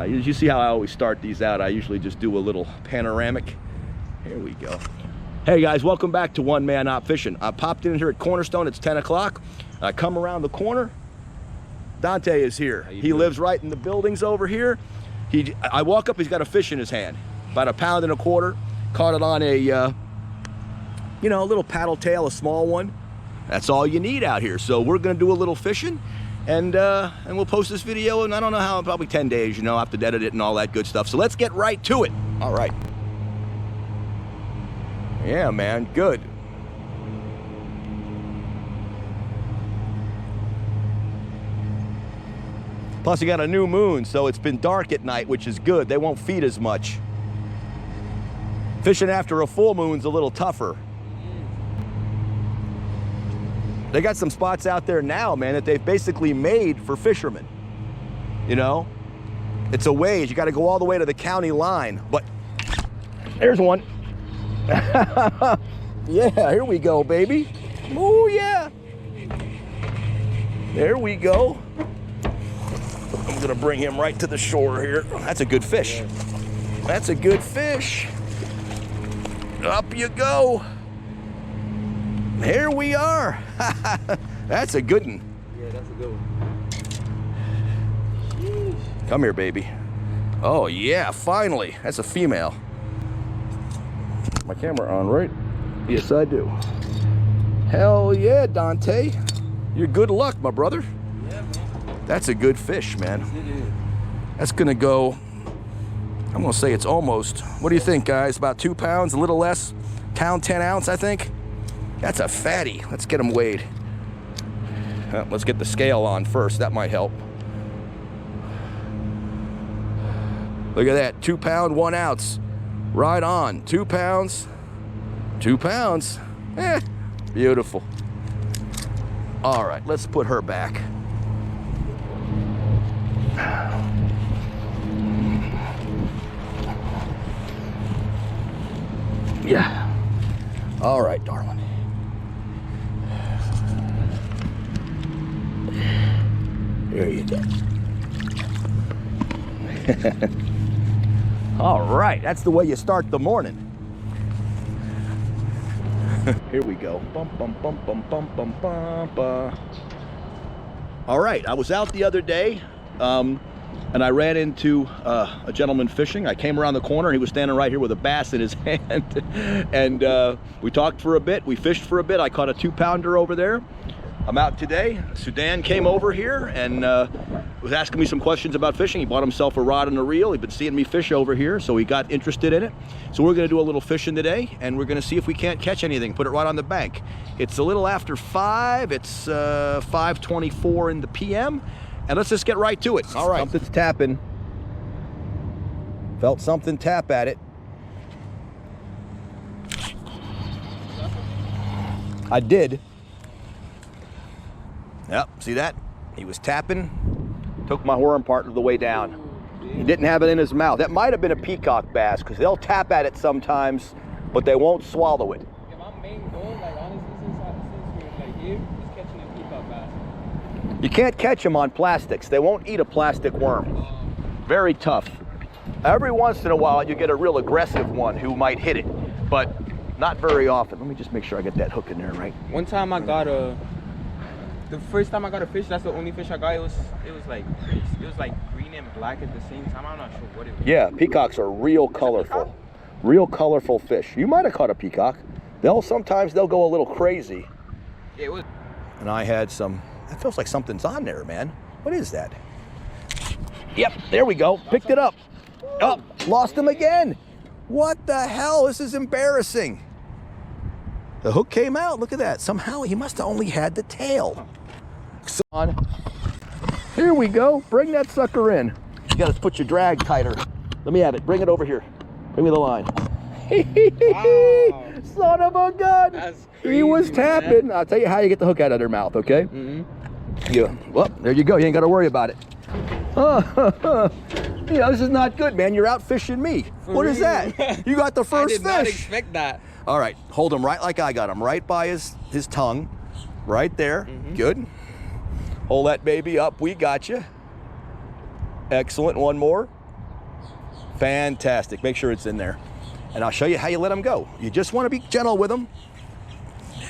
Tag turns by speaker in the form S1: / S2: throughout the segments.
S1: You see how I always start these out. I usually just do a little panoramic. Here we go. Hey guys, welcome back to One Man Op Fishing. I popped in here at Cornerstone. It's 10 o'clock. I come around the corner. Donte is here. He lives right in the buildings over here. I walk up, he's got a fish in his hand. About 1.25 pounds. Caught it on a, you know, a little paddle tail, a small one. That's all you need out here. So we're gonna do a little fishing and we'll post this video in, I don't know how, probably 10 days, you know, I have to edit it and all that good stuff. So let's get right to it. All right. Yeah, man, good. Plus you got a new moon, so it's been dark at night, which is good. They won't feed as much. Fishing after a full moon's a little tougher. They got some spots out there now, man, that they've basically made for fishermen. You know? It's a ways, you gotta go all the way to the county line, but there's one. Yeah, here we go, baby. Oh yeah. There we go. I'm gonna bring him right to the shore here. That's a good fish. That's a good fish. Up you go. Here we are. That's a good one.
S2: Yeah, that's a good one.
S1: Come here, baby. Oh yeah, finally. That's a female. My camera on, right? Yes, I do. Hell yeah, Donte. You're good luck, my brother.
S2: Yeah, man.
S1: That's a good fish, man.
S2: Yes, it is.
S1: That's gonna go, I'm gonna say it's almost, what do you think, guys? About 2 pounds, a little less? Pound 10 ounce, I think. That's a fatty. Let's get him weighed. Let's get the scale on first. That might help. Look at that, 2 pound, 1 ounce. Right on, 2 pounds, 2 pounds. Beautiful. All right, let's put her back. Yeah. All right, darling. There you go. All right, that's the way you start the morning. Here we go. Bum, bum, bum, bum, bum, bum, bum, bum. All right, I was out the other day, and I ran into a gentleman fishing. I came around the corner. He was standing right here with a bass in his hand, and we talked for a bit. We fished for a bit. I caught a 2-pounder over there. I'm out today. Sudan came over here and was asking me some questions about fishing. He bought himself a rod and a reel. He'd been seeing me fish over here, so he got interested in it. So we're gonna do a little fishing today, and we're gonna see if we can't catch anything, put it right on the bank. It's a little after 5, it's 5:24 in the PM, and let's just get right to it. All right. Something's tapping. Felt something tap at it. I did. Yep, see that? He was tapping, took my worm part of the way down. He didn't have it in his mouth. That might have been a peacock bass, because they'll tap at it sometimes, but they won't swallow it.
S2: Yeah, my main goal, like honestly, since we're like here, is catching a peacock bass.
S1: You can't catch them on plastics. They won't eat a plastic worm. Very tough. Every once in a while, you get a real aggressive one who might hit it, but not very often. Let me just make sure I get that hook in there right.
S2: One time I got the first time I got a fish, that's the only fish I got. It was like green and black at the same time. I'm not sure what it was.
S1: Yeah, peacocks are real colorful. Real colorful fish. You might have caught a peacock. Sometimes they'll go a little crazy.
S2: Yeah, it was.
S1: And I had some, it feels like something's on there, man. What is that? Yep, there we go. Picked it up. Oh, lost him again. What the hell? This is embarrassing. The hook came out. Look at that. Somehow he must have only had the tail. Son. Here we go. Bring that sucker in. You gotta put your drag tighter. Let me have it. Bring it over here. Bring me the line. Wow. Son of a gun.
S2: That's crazy,
S1: he was tapping.
S2: Man.
S1: I'll tell you how you get the hook out of their mouth, okay? Yeah. Well, there you go. You ain't got to worry about it. You know, this is not good, man. You're out fishing me. What is that? You got the first fish.
S2: I did not expect that.
S1: All right. Hold him right like I got him. Right by his tongue. Right there. Good. Hold that baby up. We got you. Excellent. One more. Fantastic. Make sure it's in there. And I'll show you how you let them go. You just want to be gentle with them.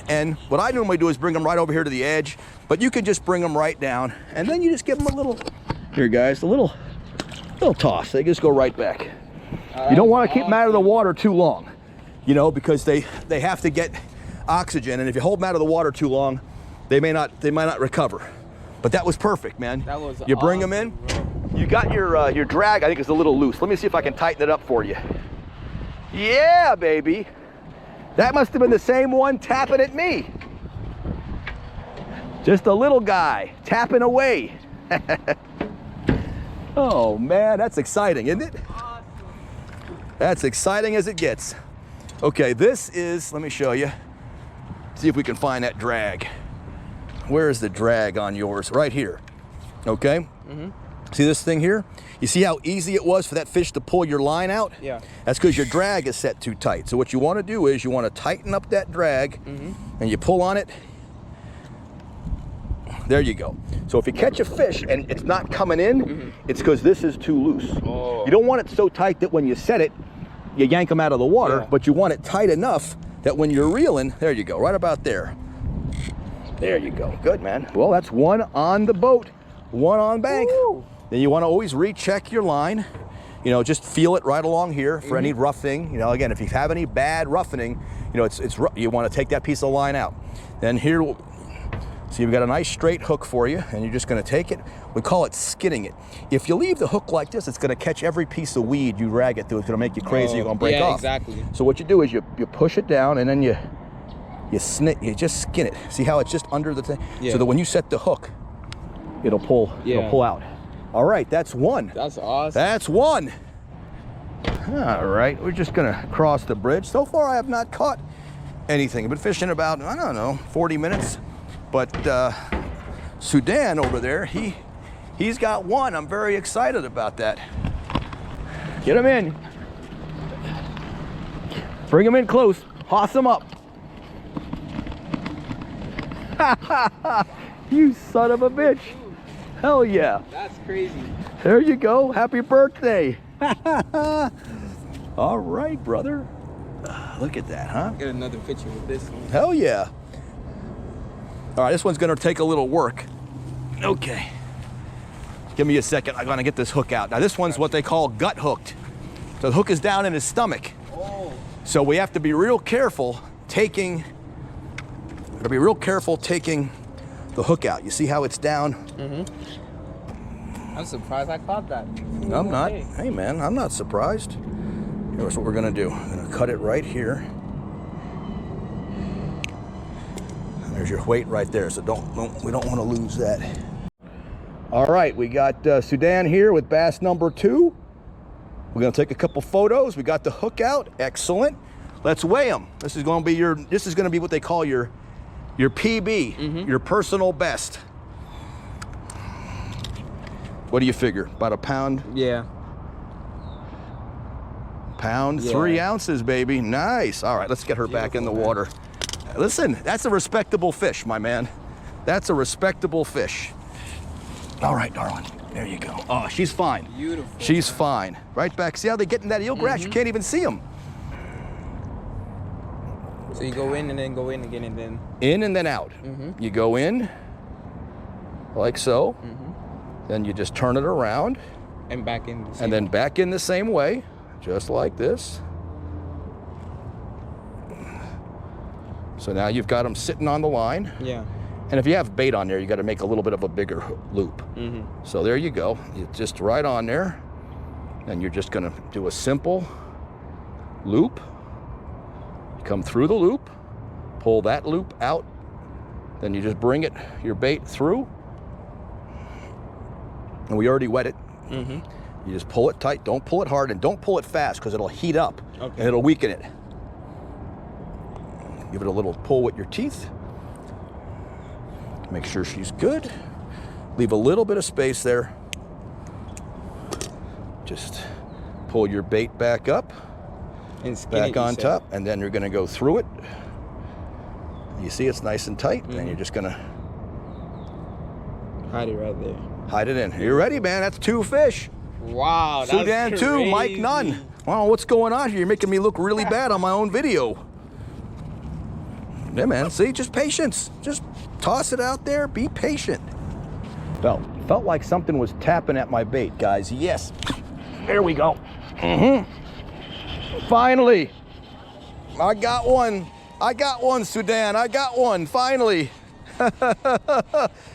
S1: And what I normally do is bring them right over here to the edge, but you can just bring them right down, and then you just give them a little, here guys, a little toss. They just go right back. You don't want to keep them out of the water too long, you know, because they have to get oxygen, and if you hold them out of the water too long, they might not recover. But that was perfect, man.
S2: That was
S1: you bring
S2: awesome,
S1: them in.
S2: bro.
S1: You got your drag. I think it's a little loose. Let me see if I can tighten it up for you. Yeah, baby. That must have been the same one tapping at me. Just a little guy tapping away. Oh man, that's exciting, isn't it?
S2: Awesome.
S1: That's exciting as it gets. Okay, this is, let me show you. See if we can find that drag. Where is the drag on yours? Right here. Okay? See this thing here? You see how easy it was for that fish to pull your line out?
S2: Yeah.
S1: That's because your drag is set too tight. So what you want to do is you want to tighten up that drag, and you pull on it. There you go. So if you catch a fish and it's not coming in, it's because this is too loose.
S2: Oh.
S1: You don't want it so tight that when you set it, you yank them out of the water,
S2: Yeah.
S1: but you want it tight enough that when you're reeling, there you go, right about there. There you go. Good, man. Well, that's one on the boat, one on bank.
S2: Woo.
S1: Then you want to always recheck your line. You know, just feel it right along here for any roughing. You know, again, if you have any bad roughening, you know, you want to take that piece of line out. Then here, so you've got a nice straight hook for you, and you're just going to take it. We call it skinning it. If you leave the hook like this, it's going to catch every piece of weed you drag it through. It's going to make you crazy. You're going to break off.
S2: Yeah, exactly.
S1: So what you do is you push it down, and then you just skin it. See how it's just under the thing?
S2: Yeah.
S1: So that when you set the hook, it'll pull out. All right, that's one.
S2: That's awesome.
S1: That's one. All right, we're just gonna cross the bridge. So far, I have not caught anything. I've been fishing about, I don't know, 40 minutes. But Sudan over there, he's got one. I'm very excited about that. Get him in. Bring him in close. Hoss him up. You son of a bitch. Hell yeah.
S2: That's crazy.
S1: There you go. Happy birthday. All right, brother. Look at that, huh?
S2: Get another picture with this one.
S1: Hell yeah. All right, this one's gonna take a little work. Okay. Give me a second. I'm gonna get this hook out. Now this one's what they call gut hooked. So the hook is down in his stomach.
S2: Oh.
S1: So we have to be real careful taking the hook out. You see how it's down?
S2: I'm surprised I caught that.
S1: I'm not. Hey man, I'm not surprised. Here's what we're gonna do. I'm gonna cut it right here. There's your weight right there. So we don't want to lose that. All right, we got Sudan here with bass number 2. We're gonna take a couple photos. We got the hook out. Excellent. Let's weigh them. This is gonna be what they call your PB, your personal best. What do you figure? About a pound?
S2: Yeah.
S1: Pound, 3 ounces, baby. Nice. All right, let's get her back in the water. Listen, that's a respectable fish, my man. That's a respectable fish. All right, darling. There you go. Oh, she's fine.
S2: Beautiful.
S1: She's fine. Right back. See how they get in that eelgrass? You can't even see them.
S2: So you go in and then go in again and then...
S1: In and then out. You go in, like so. Then you just turn it around.
S2: And back in.
S1: And then back in the same way, just like this. So now you've got them sitting on the line.
S2: Yeah.
S1: And if you have bait on there, you got to make a little bit of a bigger loop. So there you go. It's just right on there. And you're just going to do a simple loop. Come through the loop, pull that loop out. Then you just bring your bait through. And we already wet it. You just pull it tight. Don't pull it hard, and don't pull it fast because it'll heat up and it'll weaken it. Give it a little pull with your teeth. Make sure she's good. Leave a little bit of space there. Just pull your bait back up,
S2: and skin
S1: back
S2: it,
S1: on top, and then you're going to go through it. You see it's nice and tight, and you're just going to
S2: hide it right there.
S1: hide it in. You're ready, man. That's 2 fish.
S2: Wow, that's
S1: Sudan
S2: crazy.
S1: 2, Mike none. Wow, what's going on here? You're making me look really bad on my own video. Yeah, man, see, just patience. Just toss it out there, be patient. Felt like something was tapping at my bait, guys. Yes, there we go. Finally, I got one. I got one, Sudan, I got one, finally.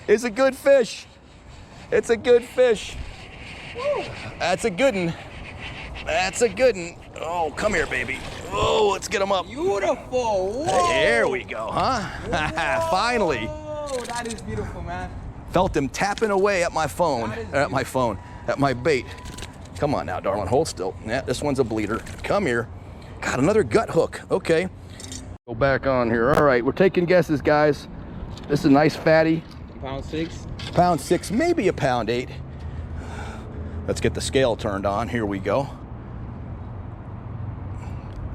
S1: It's a good fish. It's a good fish. That's a good one. That's a good one. Oh, come here, baby. Oh, let's get him up.
S2: Beautiful. Whoa.
S1: There we go, huh? Finally.
S2: Oh, that is beautiful, man.
S1: Felt him tapping away at my phone, at my bait. Come on now, darling, hold still. Yeah, this one's a bleeder. Come here. Got another gut hook. Okay. Go back on here. All right, we're taking guesses, guys. This is a nice fatty.
S2: Pound 6.
S1: Pound 6, maybe a pound 8. Let's get the scale turned on. Here we go.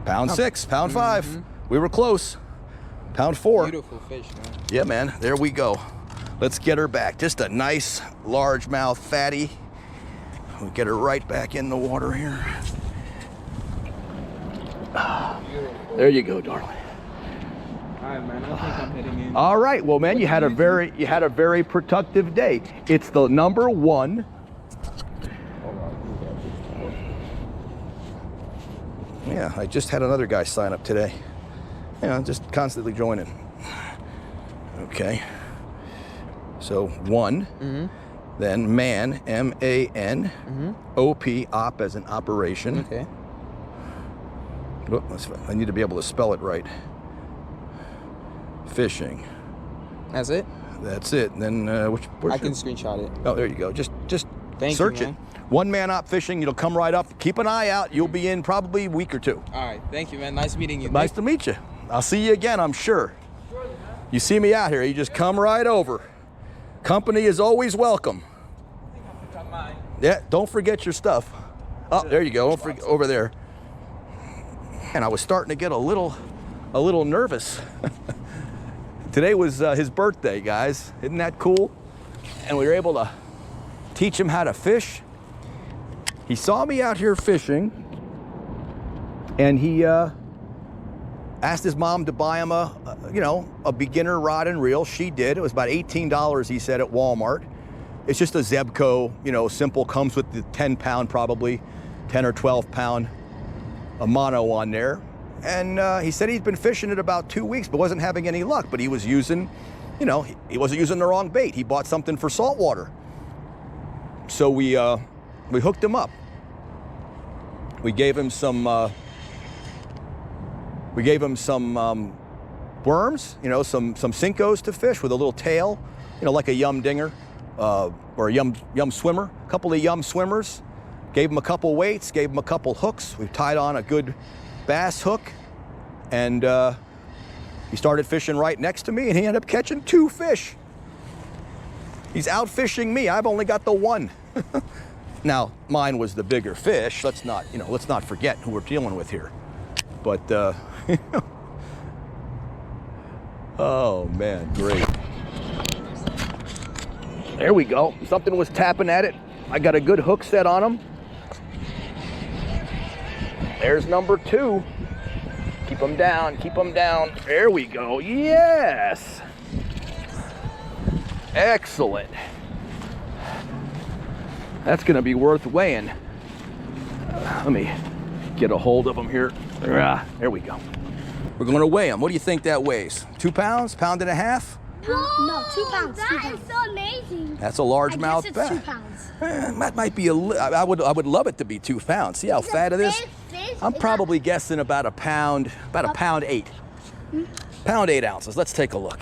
S1: Pound 6, pound 5. We were close. Pound 4.
S2: Beautiful fish, man.
S1: Yeah, man, there we go. Let's get her back. Just a nice largemouth fatty. We'll get her right back in the water here. There you go, darling.
S2: All right, man. I think I'm heading in.
S1: All right, well, man, you had a very productive day. It's the number 1. Yeah, I just had another guy sign up today. Yeah, just constantly joining. Okay. So 1, then man, M-A-N, O-P, op as an operation.
S2: Okay.
S1: Oh, I need to be able to spell it right. Fishing.
S2: That's it?
S1: That's it. And then
S2: I can screenshot it.
S1: Oh, there you go. Just
S2: Thank
S1: search
S2: you,
S1: it.
S2: man.
S1: One Man Op Fishing. It'll come right up. Keep an eye out. You'll be in probably a week or 2.
S2: All right. Thank you, man. Nice meeting you.
S1: Nice to meet you. I'll see you again, I'm sure. You see me out here, you just come right over. Company is always welcome. Yeah, don't forget your stuff. Oh, there you go. Don't forget over there. And I was starting to get a little nervous. Today was his birthday, guys. Isn't that cool? And we were able to teach him how to fish. He saw me out here fishing, and he asked his mom to buy him a beginner rod and reel. She did. It was about $18, he said, at Walmart. It's just a Zebco, simple, comes with the 10-pound, probably 10 or 12-pound a mono on there. And he said he'd been fishing it about 2 weeks, but wasn't having any luck. But he was using, he wasn't using the wrong bait. He bought something for saltwater. So we hooked him up. We gave him some worms, some Cincos to fish with a little tail, like a yum dinger or a yum swimmer. A couple of yum swimmers. Gave him a couple weights, gave him a couple hooks. We tied on a good bass hook, and he started fishing right next to me, and he ended up catching 2 fish. He's out fishing me. I've only got the 1. Now, mine was the bigger fish. Let's not forget who we're dealing with here. But oh man, great. There we go. Something was tapping at it. I got a good hook set on him. There's number 2. Keep him down, keep him down. There we go. Yes. Excellent. That's gonna be worth weighing. Let me get a hold of him here. There we go. We're gonna weigh him. What do you think that weighs? 2 pounds? Pound and a half?
S3: No, 2 pounds.
S4: That is so amazing.
S1: That's a largemouth
S3: it's
S1: bass.
S3: 2 pounds.
S1: That might be I would love it to be 2 pounds. See how fat it is? I'm probably guessing about a pound 8. Pound 8 ounces. Let's take a look.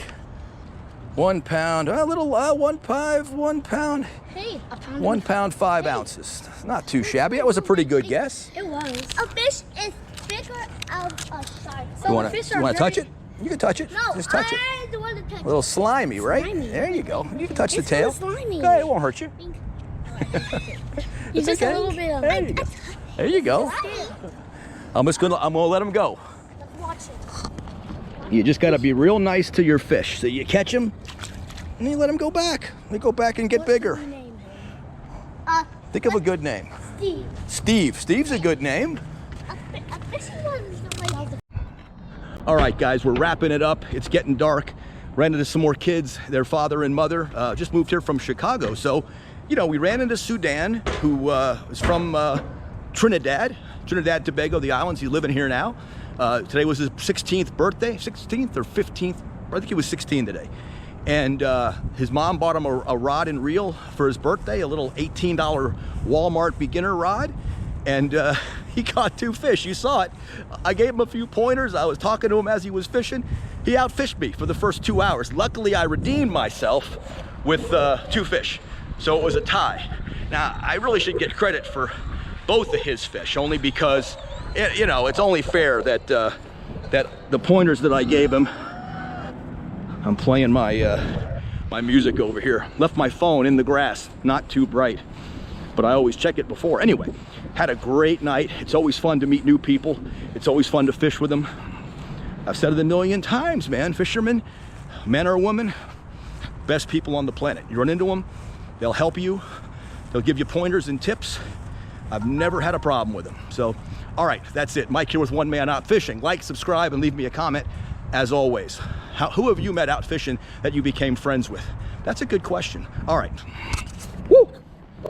S1: 1 pound, a little 1 pound.
S3: Hey, a pound.
S1: 1 pound 5 ounces. Not too shabby. That was a pretty good guess.
S3: It was.
S4: A fish is bigger of a shark.
S1: You want to touch it? You can touch it.
S4: No,
S1: Just touch it.
S4: I don't want to touch
S1: A little slimy, right?
S3: Slimy.
S1: There you go. You can touch the
S3: It's
S1: tail.
S3: so slimy.
S1: No, it won't hurt you.
S3: It's just
S1: okay.
S3: a little bit of.
S1: There you go. There you go. I'm gonna let him go.
S4: Watch it.
S1: You just gotta be real nice to your fish. So you catch him, and you let him go back. They go back and get bigger. Think of a good name.
S4: Steve.
S1: Steve. Steve's a good name.
S4: A fishing one is the way.
S1: All right, guys, we're wrapping it up. It's getting dark. Ran into some more kids, their father and mother. Just moved here from Chicago. So, you know, we ran into Sudan, who is from Trinidad Tobago, the islands. He's living here now. Today was his 16th birthday, 16th or 15th. I think he was 16 today. And his mom bought him a rod and reel for his birthday, a little $18 Walmart beginner rod. And he caught 2 fish. You saw it. I gave him a few pointers. I was talking to him as he was fishing. He outfished me for the first 2 hours. Luckily, I redeemed myself with 2 fish. So it was a tie. Now, I really should get credit for both of his fish, only because, you know, it's only fair that that the pointers that I gave him. I'm playing my my music over here. Left my phone in the grass, not too bright, but I always check it before. Anyway, had a great night. It's always fun to meet new people. It's always fun to fish with them. I've said it a million times, man. Fishermen, men or women, best people on the planet. You run into them, they'll help you. They'll give you pointers and tips. I've never had a problem with them. So, all right, that's it. Mike here with One Man Out Fishing. Like, subscribe, and leave me a comment. As always, who have you met out fishing that you became friends with? That's a good question. All right.